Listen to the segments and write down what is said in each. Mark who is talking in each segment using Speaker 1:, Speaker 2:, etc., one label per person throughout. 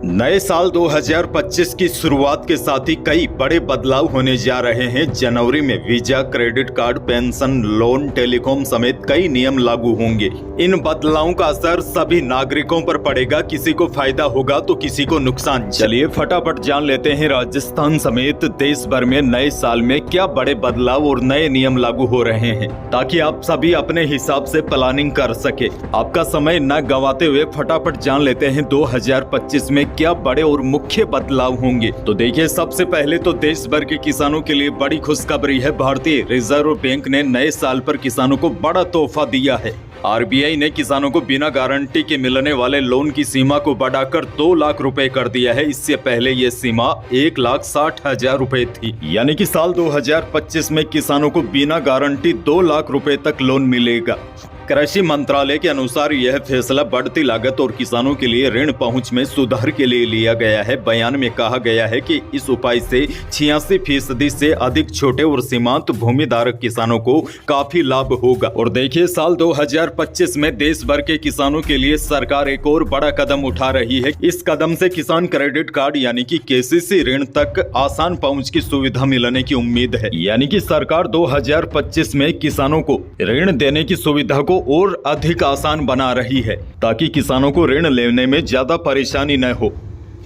Speaker 1: नए साल 2025 की शुरुआत के साथ ही कई बड़े बदलाव होने जा रहे हैं। जनवरी में visa, credit card, pension, loan, telecom समेत कई नियम लागू होंगे। इन बदलावों का असर सभी नागरिकों पर पड़ेगा। किसी को फायदा होगा तो किसी को नुकसान। चलिए फटाफट जान लेते हैं राजस्थान समेत देश भर में नए साल में क्या बड़े बदलाव और नए नियम लागू हो रहे हैं, ताकि आप सभी अपने हिसाब से प्लानिंग कर सके। आपका समय न गंवाते हुए फटाफट जान लेते हैं 2025 में क्या बड़े और मुख्य बदलाव होंगे। तो देखिए, सबसे पहले तो देश भर के किसानों के लिए बड़ी खुशखबरी है। भारतीय रिजर्व बैंक ने नए साल पर किसानों को बड़ा तोहफा दिया है। आरबीआई ने किसानों को बिना गारंटी के मिलने वाले लोन की सीमा को बढ़ाकर 2 लाख रुपए कर दिया है। इससे पहले ये सीमा 1,60,000 रुपए थी। यानी कि साल 2025 में किसानों को बिना गारंटी 2 लाख रुपए तक लोन मिलेगा। कृषि मंत्रालय के अनुसार यह फैसला बढ़ती लागत और किसानों के लिए ऋण पहुंच में सुधार के लिए लिया गया है। बयान में कहा गया है कि इस उपाय से 86% से अधिक छोटे और सीमांत भूमि धारक किसानों को काफी लाभ होगा। और देखिए, साल 2025 में देश भर के किसानों के लिए सरकार एक और बड़ा कदम उठा रही है। इस कदम से किसान क्रेडिट कार्ड यानी कि केसीसी ऋण तक आसान पहुँच की सुविधा मिलने की उम्मीद है। यानी कि सरकार 2025 में किसानों को ऋण देने की सुविधा को और अधिक आसान बना रही है, ताकि किसानों को ऋण लेने में ज्यादा परेशानी न हो।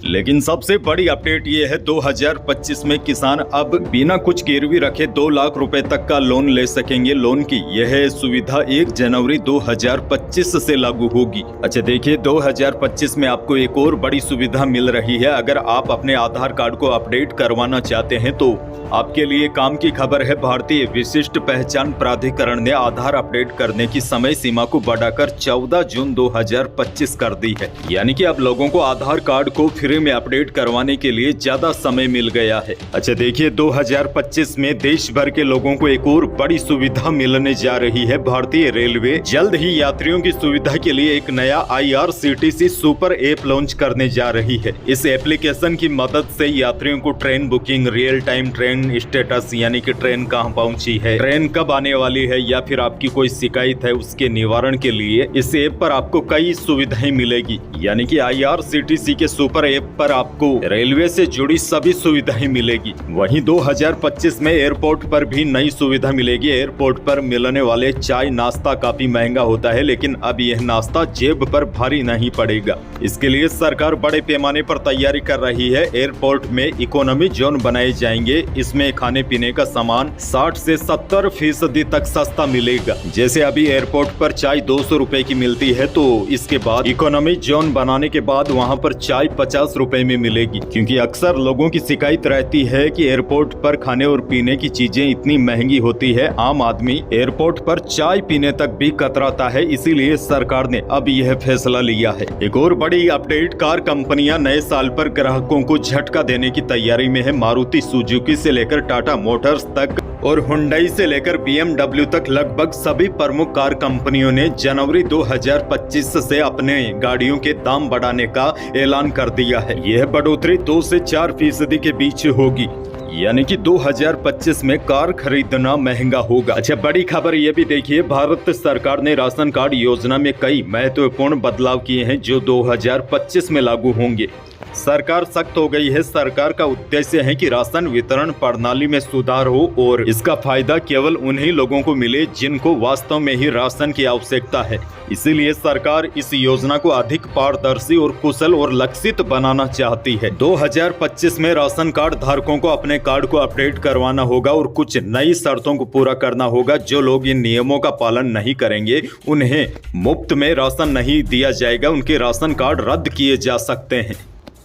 Speaker 1: लेकिन सबसे बड़ी अपडेट ये है, 2025 में किसान अब बिना कुछ गिरवी रखे 2 लाख रुपए तक का लोन ले सकेंगे। लोन की यह सुविधा 1 जनवरी 2025 से लागू होगी। अच्छा देखिए, 2025 में आपको एक और बड़ी सुविधा मिल रही है। अगर आप अपने आधार कार्ड को अपडेट करवाना चाहते हैं तो आपके लिए काम की खबर है। भारतीय विशिष्ट पहचान प्राधिकरण ने आधार अपडेट करने की समय सीमा को बढ़ाकर 14 जून 2025 कर दी है। यानी कि अब लोगों को आधार कार्ड को फ्री में अपडेट करवाने के लिए ज्यादा समय मिल गया है। अच्छा देखिए, 2025 में देश भर के लोगों को एक और बड़ी सुविधा मिलने जा रही है। भारतीय रेलवे जल्द ही यात्रियों की सुविधा के लिए एक नया IRCTC सुपर ऐप लॉन्च करने जा रही है। इस एप्लीकेशन की मदद से यात्रियों को train booking, real time train status यानी कि ट्रेन कहां पहुंची है, ट्रेन कब आने वाली है, या फिर आपकी कोई शिकायत है उसके निवारण के लिए इस ऐप पर आपको कई सुविधाएं मिलेगी। यानी कि IRCTC के सुपर ऐप पर आपको रेलवे से जुड़ी सभी सुविधाएं मिलेगी। वहीं 2025 में एयरपोर्ट पर भी नई सुविधा मिलेगी। एयरपोर्ट पर मिलने वाले चाय नाश्ता काफी महंगा होता है, लेकिन अब यह नाश्ता जेब पर भारी नहीं पड़ेगा। इसके लिए सरकार बड़े पैमाने पर तैयारी कर रही है। एयरपोर्ट में इकोनॉमी जोन बनाए जाएंगे। इसमें खाने पीने का सामान 60 से 70% तक सस्ता मिलेगा। जैसे अभी एयरपोर्ट पर चाय 200 रुपए की मिलती है, तो इसके बाद इकोनॉमी जोन बनाने के बाद वहां पर चाय 50 रुपए में मिलेगी। क्योंकि अक्सर लोगों की शिकायत रहती है कि एयरपोर्ट पर खाने और पीने की चीजें इतनी महंगी होती है, आम आदमी एयरपोर्ट पर चाय पीने तक भी कतराता है। इसीलिए सरकार ने अब यह फैसला लिया है। एक और बड़ी अपडेट, कार कंपनियां नए साल पर ग्राहकों को झटका देने की तैयारी में है। मारुति सुजुकी से लेकर टाटा मोटर्स तक और हुंडई से लेकर BMW तक लगभग सभी प्रमुख कार कंपनियों ने जनवरी 2025 से अपने गाड़ियों के दाम बढ़ाने का ऐलान कर दिया है। यह बढ़ोतरी 2 से 4% के बीच होगी। यानी कि 2025 में कार खरीदना महंगा होगा। अच्छा, बड़ी खबर ये भी देखिए, भारत सरकार ने राशन कार्ड योजना में कई महत्वपूर्ण बदलाव किए हैं जो 2025 में लागू होंगे। सरकार सख्त हो गई है। सरकार का उद्देश्य है कि राशन वितरण प्रणाली में सुधार हो और इसका फायदा केवल उन्हीं लोगों को मिले जिनको वास्तव में ही राशन की आवश्यकता है। इसीलिए सरकार इस योजना को अधिक पारदर्शी और कुशल और लक्षित बनाना चाहती है। 2025 में राशन कार्ड धारकों को अपने कार्ड को अपडेट करवाना होगा और कुछ नई शर्तों को पूरा करना होगा। जो लोग इन नियमों का पालन नहीं करेंगे उन्हें मुफ्त में राशन नहीं दिया जाएगा। उनके राशन कार्ड रद्द किए जा सकते हैं।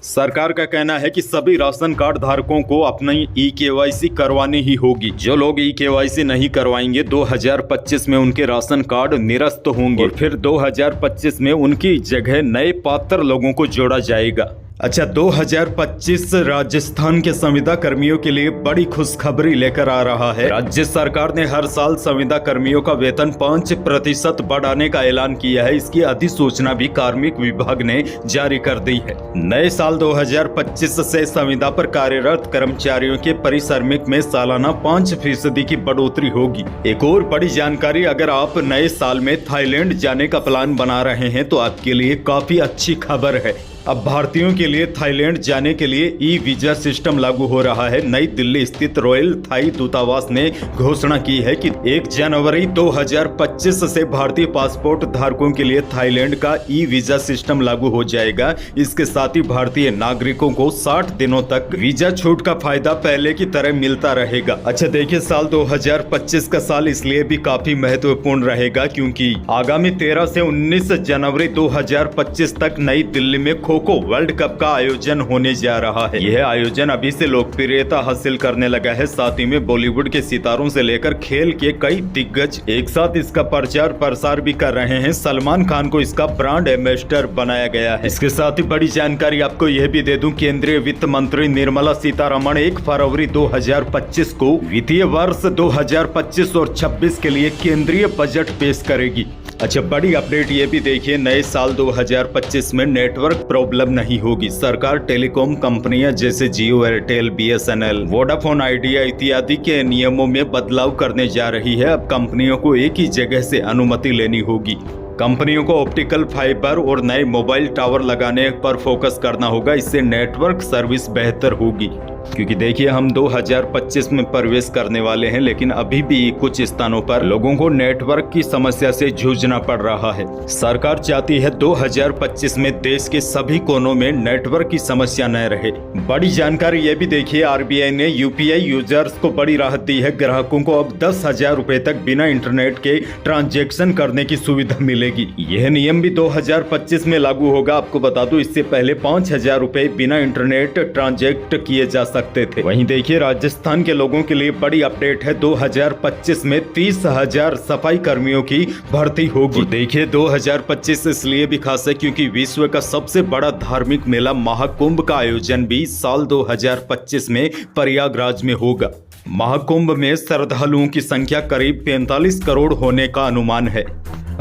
Speaker 1: सरकार का कहना है कि सभी राशन कार्ड धारकों को अपनी eKYC करवानी ही होगी। जो लोग eKYC नहीं करवाएंगे 2025 में उनके राशन कार्ड निरस्त होंगे और फिर 2025 में उनकी जगह नए पात्र लोगों को जोड़ा जाएगा। अच्छा, 2025 राजस्थान के संविदा कर्मियों के लिए बड़ी खुशखबरी लेकर आ रहा है। राज्य सरकार ने हर साल संविदा कर्मियों का वेतन 5% बढ़ाने का ऐलान किया है। इसकी अधिसूचना भी कार्मिक विभाग ने जारी कर दी है। नए साल 2025 से संविदा पर कार्यरत कर्मचारियों के परिश्रमिक में सालाना 5% की बढ़ोतरी होगी। एक और बड़ी जानकारी, अगर आप नए साल में थाईलैंड जाने का प्लान बना रहे हैं तो आपके लिए काफी अच्छी खबर है। अब भारतीयों के लिए थाईलैंड जाने के लिए ई वीजा सिस्टम लागू हो रहा है। नई दिल्ली स्थित रॉयल थाई दूतावास ने घोषणा की है कि 1 जनवरी 2025 से भारतीय पासपोर्ट धारकों के लिए थाईलैंड का ई वीजा सिस्टम लागू हो जाएगा। इसके साथ ही भारतीय नागरिकों को 60 दिनों तक वीजा छूट का फायदा पहले की तरह मिलता रहेगा। अच्छा देखिए, साल 2025 का साल इसलिए भी काफी महत्वपूर्ण रहेगा क्योंकि आगामी 13 से 19 जनवरी 2025 तक नई दिल्ली में खो-खो वर्ल्ड कप का आयोजन होने जा रहा है। यह आयोजन अभी से लोकप्रियता हासिल करने लगा है। साथ ही में बॉलीवुड के सितारों से लेकर खेल के कई दिग्गज एक साथ इसका प्रचार प्रसार भी कर रहे हैं। सलमान खान को इसका ब्रांड एम्बेसडर बनाया गया है। इसके साथ ही बड़ी जानकारी आपको यह भी दे दूं, केंद्रीय वित्त मंत्री निर्मला सीतारमण 1 फरवरी 2025 को वित्तीय वर्ष 2025 और 26 के लिए केंद्रीय बजट पेश करेगी। अच्छा, बड़ी अपडेट ये भी देखिए, नए साल 2025 में नेटवर्क प्रॉब्लम नहीं होगी। सरकार टेलीकॉम कंपनियां जैसे जियो, एयरटेल, BSNL, वोडाफोन आइडिया इत्यादि के नियमों में बदलाव करने जा रही है। अब कंपनियों को एक ही जगह से अनुमति लेनी होगी। कंपनियों को ऑप्टिकल फाइबर और नए मोबाइल टावर लगाने पर फोकस करना होगा। इससे नेटवर्क सर्विस बेहतर होगी क्योंकि देखिए, हम 2025 में प्रवेश करने वाले हैं, लेकिन अभी भी कुछ स्थानों पर लोगों को नेटवर्क की समस्या से जूझना पड़ रहा है। सरकार चाहती है 2025 में देश के सभी कोनों में नेटवर्क की समस्या न रहे। बड़ी जानकारी ये भी देखिए, RBI ने UPI यूजर्स को बड़ी राहत दी है। ग्राहकों को अब 10,000 रुपए तक बिना इंटरनेट के ट्रांजैक्शन करने की सुविधा मिलेगी। यह नियम भी 2025 में लागू होगा। आपको बता दूं, इससे पहले 5,000 रुपए बिना इंटरनेट ट्रांजैक्ट किए जा सकते थे। वहीं देखिए, राजस्थान के लोगों के लिए बड़ी अपडेट है। 2025 में 30,000 सफाई कर्मियों की भर्ती होगी। देखिए, 2025 इसलिए भी खास है क्योंकि विश्व का सबसे बड़ा धार्मिक मेला महाकुंभ का आयोजन भी साल 2025 में प्रयागराज में होगा। महाकुंभ में श्रद्धालुओं की संख्या करीब 45 करोड़ होने का अनुमान है।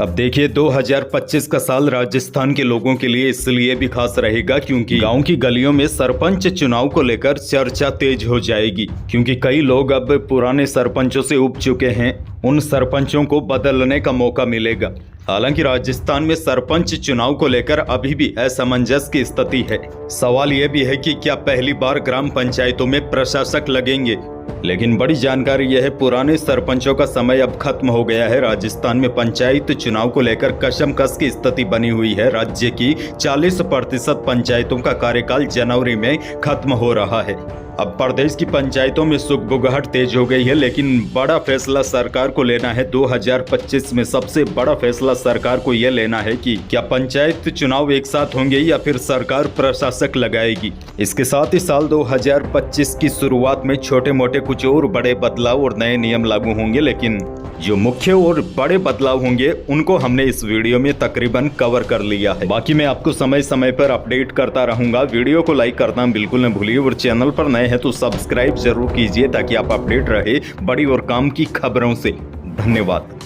Speaker 1: अब देखिए, 2025 का साल राजस्थान के लोगों के लिए इसलिए भी खास रहेगा क्योंकि गांव की गलियों में सरपंच चुनाव को लेकर चर्चा तेज हो जाएगी क्योंकि कई लोग अब पुराने सरपंचों से उब चुके हैं। उन सरपंचों को बदलने का मौका मिलेगा। हालांकि राजस्थान में सरपंच चुनाव को लेकर अभी भी असमंजस की स्थिति है। सवाल यह भी है कि क्या पहली बार ग्राम पंचायतों में प्रशासक लगेंगे, लेकिन बड़ी जानकारी यह है, पुराने सरपंचों का समय अब खत्म हो गया है। राजस्थान में पंचायत चुनाव को लेकर कशमकश की स्थिति बनी हुई है। राज्य की 40% पंचायतों का कार्यकाल जनवरी में खत्म हो रहा है। अब प्रदेश की पंचायतों में सुगबुगाहट तेज हो गई है, लेकिन बड़ा फैसला सरकार को लेना है। 2025 में सबसे बड़ा फैसला सरकार को यह लेना है कि क्या पंचायत चुनाव एक साथ होंगे या फिर सरकार प्रशासक लगाएगी। इसके साथ ही साल 2025 की शुरुआत में छोटे मोटे कुछ और बड़े बदलाव और नए नियम लागू होंगे, लेकिन जो मुख्य और बड़े बदलाव होंगे उनको हमने इस वीडियो में तकरीबन कवर कर लिया है। बाकी मैं आपको समय समय पर अपडेट करता रहूंगा। वीडियो को लाइक करना बिल्कुल न भूलिए और चैनल पर नए हैं तो सब्सक्राइब जरूर कीजिए ताकि आप अपडेट रहे बड़ी और काम की खबरों से। धन्यवाद।